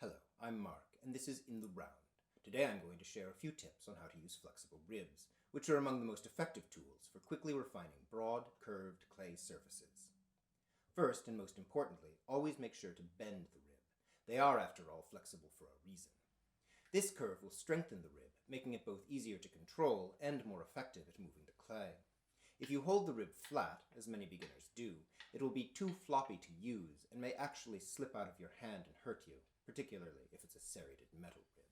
Hello, I'm Mark, and this is In the Round. Today I'm going to share a few tips on how to use flexible ribs, which are among the most effective tools for quickly refining broad, curved clay surfaces. First, and most importantly, always make sure to bend the rib. They are, after all, flexible for a reason. This curve will strengthen the rib, making it both easier to control and more effective at moving the clay. If you hold the rib flat, as many beginners do, it will be too floppy to use and may actually slip out of your hand and hurt you, particularly if it's a serrated metal rib.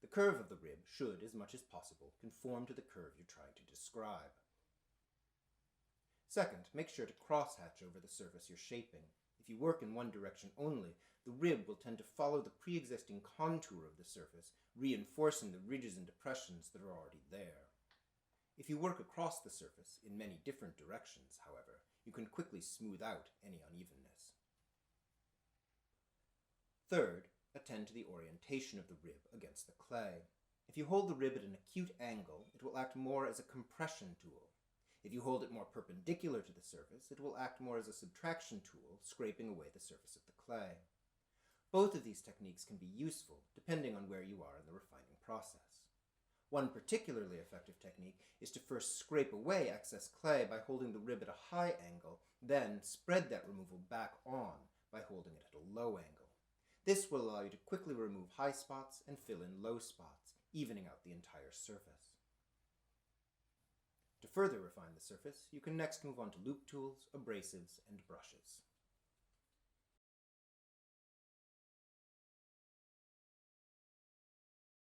The curve of the rib should, as much as possible, conform to the curve you're trying to describe. Second, make sure to crosshatch over the surface you're shaping. If you work in one direction only, the rib will tend to follow the pre-existing contour of the surface, reinforcing the ridges and depressions that are already there. If you work across the surface in many different directions, however, you can quickly smooth out any unevenness. Third, attend to the orientation of the rib against the clay. If you hold the rib at an acute angle, it will act more as a compression tool. If you hold it more perpendicular to the surface, it will act more as a subtraction tool, scraping away the surface of the clay. Both of these techniques can be useful, depending on where you are in the refining process. One particularly effective technique is to first scrape away excess clay by holding the rib at a high angle, then spread that removal back on by holding it at a low angle. This will allow you to quickly remove high spots and fill in low spots, evening out the entire surface. To further refine the surface, you can next move on to loop tools, abrasives, and brushes.